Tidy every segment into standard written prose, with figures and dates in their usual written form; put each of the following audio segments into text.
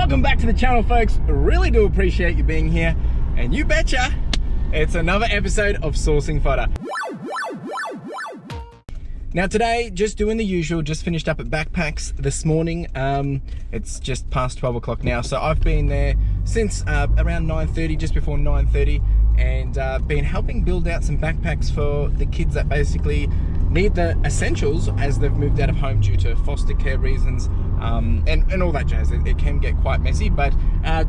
Welcome back to the channel, folks. Really do appreciate you being here. And you betcha, it's another episode of Sourcing Fodder. Now today, just doing the usual, just finished up at Backpacks this morning. It's just past 12 o'clock now, so I've been there since around 9:30, just before 9:30, and been helping build out some backpacks for the kids that basically need the essentials as they've moved out of home due to foster care reasons, and all that jazz. It can get quite messy, but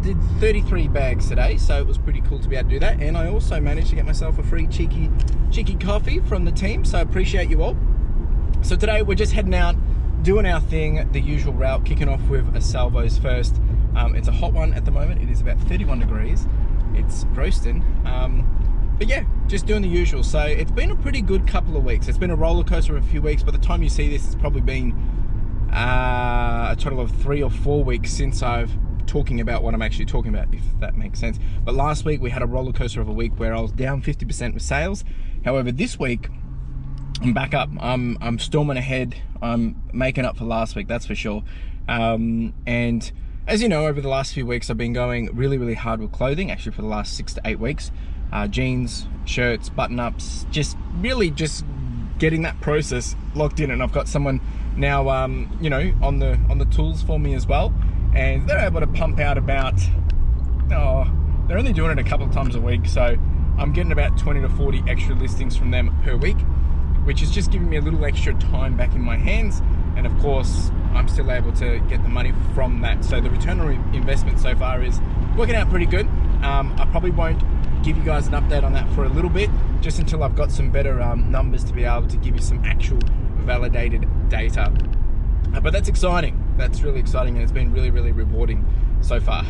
did 33 bags today, so it was pretty cool to be able to do that. And I also managed to get myself a free cheeky coffee from the team, so I appreciate you all. So today we're just heading out, doing our thing, the usual route, kicking off with a salvos first. It's a hot one at the moment. It is about 31 degrees. It's roasting. But yeah, just doing the usual. So it's been a pretty good couple of weeks. It's been a roller coaster of a few weeks. By the time you see this, it's probably been a total of 3 or 4 weeks since I've talking about what I'm actually talking about, if that makes sense. But last week we had a roller coaster of a week where I was down 50% with sales. However, this week I'm back up. I'm storming ahead. I'm making up for last week, that's for sure. And as you know, over the last few weeks, I've been going really hard with clothing, actually for the last 6 to 8 weeks. Jeans, shirts, button-ups, just getting that process locked in. And I've got someone now, you know, on the tools for me as well. And they're able to pump out about, they're only doing it a couple of times a week. So I'm getting about 20 to 40 extra listings from them per week, which is just giving me a little extra time back in my hands. And of course, I'm still able to get the money from that. So the return on investment so far is working out pretty good. I probably won't give you guys an update on that for a little bit, just until I've got some better numbers to be able to give you some actual validated data. But that's exciting. That's really exciting, and it's been really rewarding so far.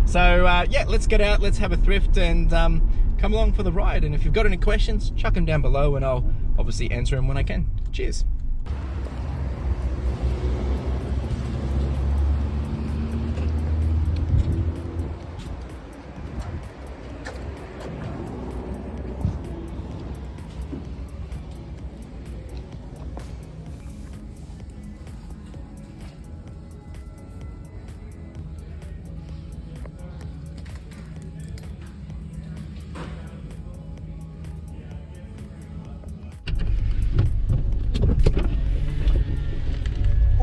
So yeah, let's get out, let's have a thrift, and come along for the ride. And if you've got any questions, chuck them down below and I'll obviously answer them when I can. Cheers.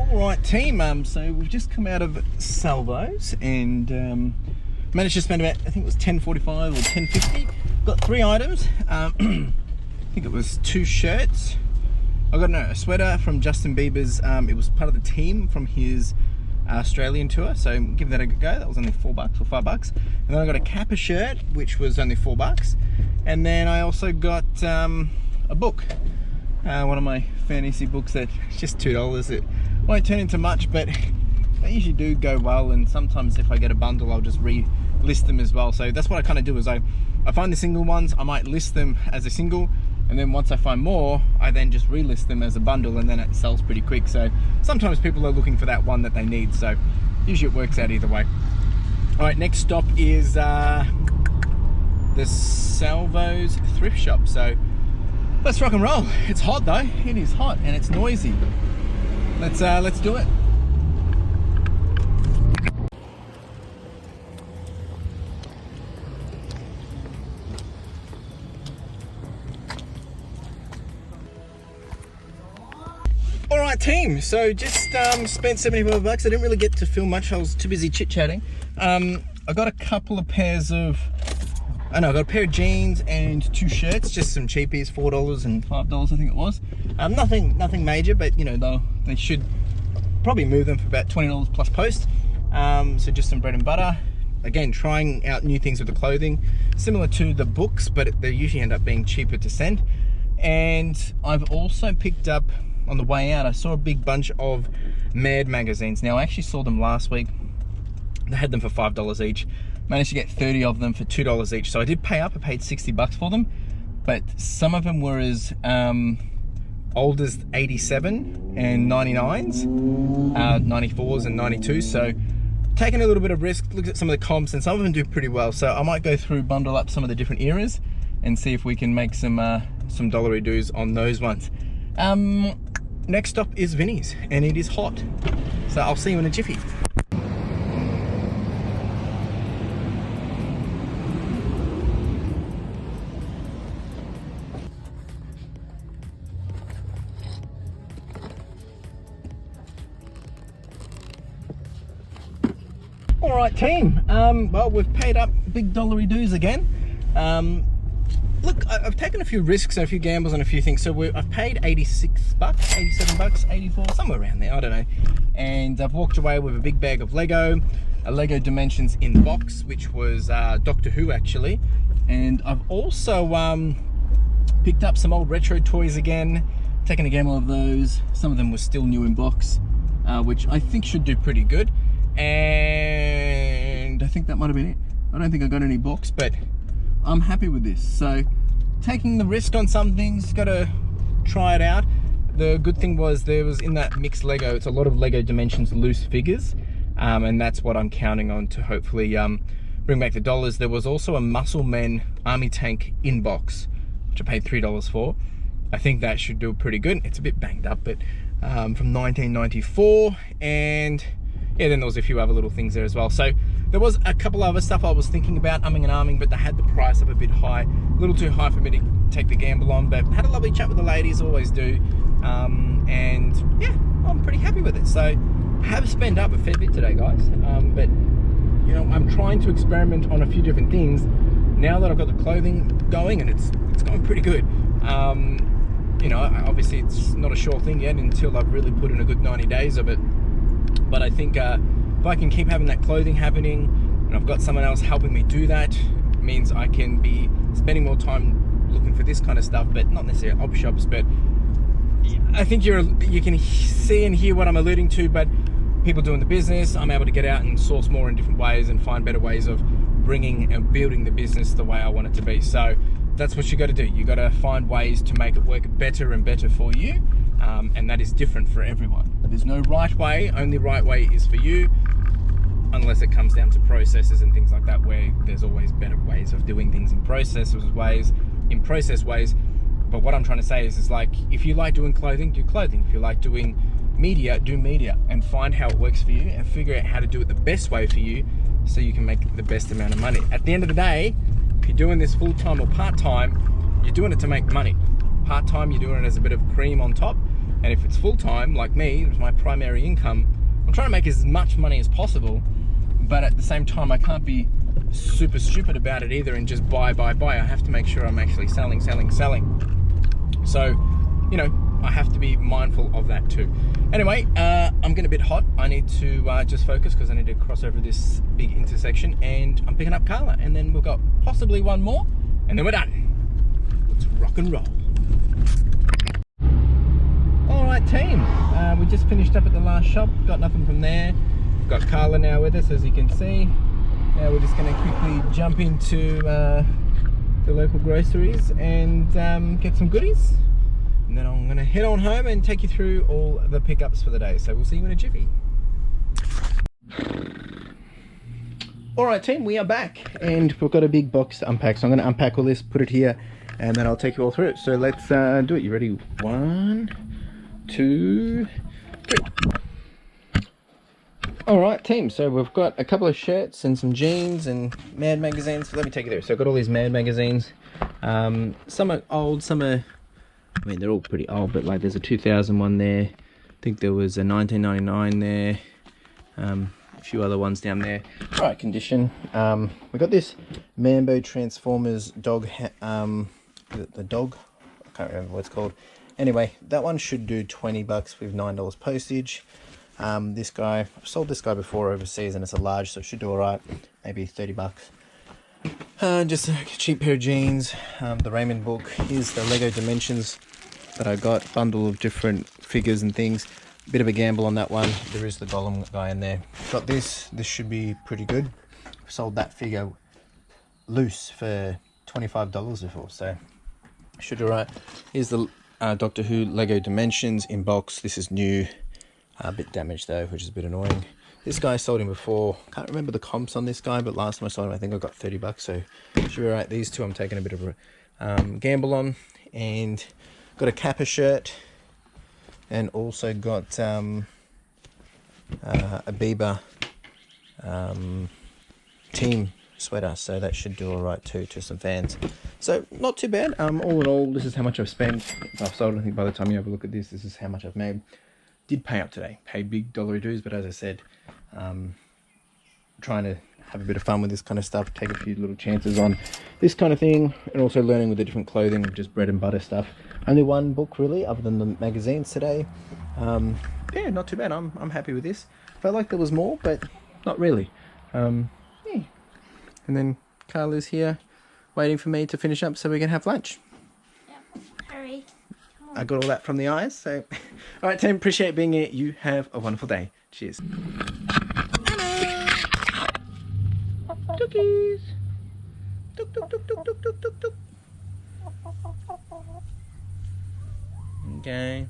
Alright team, so we've just come out of salvos and managed to spend about, I think it was $10.45 or $10.50. Got 3 items. I think it was 2 shirts. I got a sweater from Justin Bieber's, it was part of the team from his Australian tour, so give that a go. That was only $4 or $5. And then I got a Kappa shirt, which was only $4. And then I also got a book. One of my fantasy books that's just $2. It won't turn into much, but they usually do go well, and sometimes if I get a bundle I'll just re-list them as well. So that's what I kind of do, is I find the single ones, I might list them as a single, and then once I find more I then just relist them as a bundle, and then it sells pretty quick. So sometimes people are looking for that one that they need, so usually it works out either way. Alright, next stop is the Salvos thrift shop. So let's rock and roll. It's hot though. It is hot and it's noisy. Let's do it. All right, team. So just spent $75. I didn't really get to film much. I was too busy chit-chatting. I got a couple of pairs of. I got a pair of jeans and 2 shirts, just some cheapies, $4 and $5 I think it was. Nothing major, but you know, they should probably move them for about $20 plus post. So just some bread and butter. Again, trying out new things with the clothing, similar to the books, but they usually end up being cheaper to send. And I've also picked up, on the way out, I saw a big bunch of Mad magazines. Now I actually saw them last week. They had them for $5 each. Managed to get 30 of them for $2 each. So I did pay up. I paid $60 for them, but some of them were as old as 87 and 99s, 94s and 92s. So taking a little bit of risk. Looked at some of the comps, and some of them do pretty well. So I might go through, bundle up some of the different eras and see if we can make some dollary doos on those ones. Next stop is Vinnie's, and it is hot. So I'll see you in a jiffy. All right, team. Well, we've paid up big dollary dues again. Look, I've taken a few risks and a few gambles and a few things. So I've paid 86 bucks, 87 bucks, 84, somewhere around there, I don't know. And I've walked away with a big bag of Lego, a Lego Dimensions in box, which was Doctor Who actually. And I've also picked up some old retro toys again, taken a gamble of those. Some of them were still new in box, which I think should do pretty good. And I think that might have been it. I don't think I got any box, but I'm happy with this. So taking the risk on some things, gotta try it out. The good thing was there was in that mixed Lego, it's a lot of Lego Dimensions loose figures, and that's what I'm counting on to hopefully bring back the dollars. There was also a Muscle Men Army Tank in box, which I paid $3 for. I think that should do pretty good. It's a bit banged up, but from 1994, and yeah, then there was a few other little things there as well. So there was a couple other stuff I was thinking about umming and ahhing, but they had the price up a bit high, a little too high for me to take the gamble on. But had a lovely chat with the ladies, always do, and yeah, I'm pretty happy with it. So I have spent up a fair bit today, guys, but you know, I'm trying to experiment on a few different things now that I've got the clothing going, and it's going pretty good. You know, obviously it's not a sure thing yet until I've really put in a good 90 days of it. But I think if I can keep having that clothing happening, and I've got someone else helping me do that, it means I can be spending more time looking for this kind of stuff, but not necessarily op shops. But I think you can see and hear what I'm alluding to. But people doing the business, I'm able to get out and source more in different ways and find better ways of bringing and building the business the way I want it to be. So that's what you got to do. You got to find ways to make it work better and better for you, and that is different for everyone. There's no right way. Only right way is for you, unless it comes down to processes and things like that, where there's always better ways of doing things in process ways. But what I'm trying to say is like, if you like doing clothing, do clothing. If you like doing media, do media, and find how it works for you and figure out how to do it the best way for you, so you can make the best amount of money. At the end of the day, if you're doing this full-time or part-time, you're doing it to make money. Part-time, you're doing it as a bit of cream on top. And if it's full-time, like me, it's my primary income, I'm trying to make as much money as possible, but at the same time, I can't be super stupid about it either and just buy. I have to make sure I'm actually selling. So, you know, I have to be mindful of that too. Anyway, I'm getting a bit hot. I need to just focus because I need to cross over this big intersection, and I'm picking up Carla, and then we've got possibly one more, and then we're done. Let's rock and roll. All right, team. We just finished up at the last shop. Got nothing from there. We've got Carla now with us, as you can see. Now we're just going to quickly jump into the local groceries and get some goodies. And then I'm going to head on home and take you through all the pickups for the day. So we'll see you in a jiffy. All right, team, we are back, and we've got a big box to unpack. So I'm going to unpack all this, put it here, and then I'll take you all through it. So let's do it. You ready? 1, 2, 3. All right, team. So we've got a couple of shirts and some jeans and Mad magazines. So let me take you through. So I've got all these Mad magazines. Some are old, some are, I mean, they're all pretty old, but like there's a 2000 one there. I think there was a 1999 there. A few other ones down there. Right condition. We got this Mambo Transformers dog, the dog, I can't remember what it's called. Anyway, that one should do 20 bucks with $9 postage. This guy, I've sold this guy before overseas, and it's a large, so it should do all right. Maybe 30 bucks. Just a cheap pair of jeans. The Raymond book. Here's the Lego Dimensions that I got. Bundle of different figures and things. Bit of a gamble on that one. There is the Golem guy in there. Got this. This should be pretty good. Sold that figure loose for $25 before, so should do right. Here's the Doctor Who Lego Dimensions in box. This is new. A bit damaged though, which is a bit annoying. This guy, sold him before. Can't remember the comps on this guy, but last time I sold him, I think I got 30 bucks, so should be right. These two I'm taking a bit of a gamble on. And got a Kappa shirt, and also got a Bieber team sweater, so that should do all right too, to some fans. So not too bad. All in all, this is how much I've spent. I've sold, I think by the time you have a look at this, this is how much I've made. Did pay up today, paid big dollar dues, but as I said, trying to have a bit of fun with this kind of stuff, take a few little chances on this kind of thing, and also learning with the different clothing, just bread and butter stuff. Only one book really, other than the magazines today. Yeah, not too bad. I'm happy with this. Felt like there was more, but not really. Yeah. And then Carla's here waiting for me to finish up so we can have lunch. Yep. Hurry. I got all that from the eyes, so... All right, team, appreciate being here. You have a wonderful day. Cheers. Cookies. Tuk, tuk, tuk, tuk, tuk, tuk, tuk, tuk. Okay.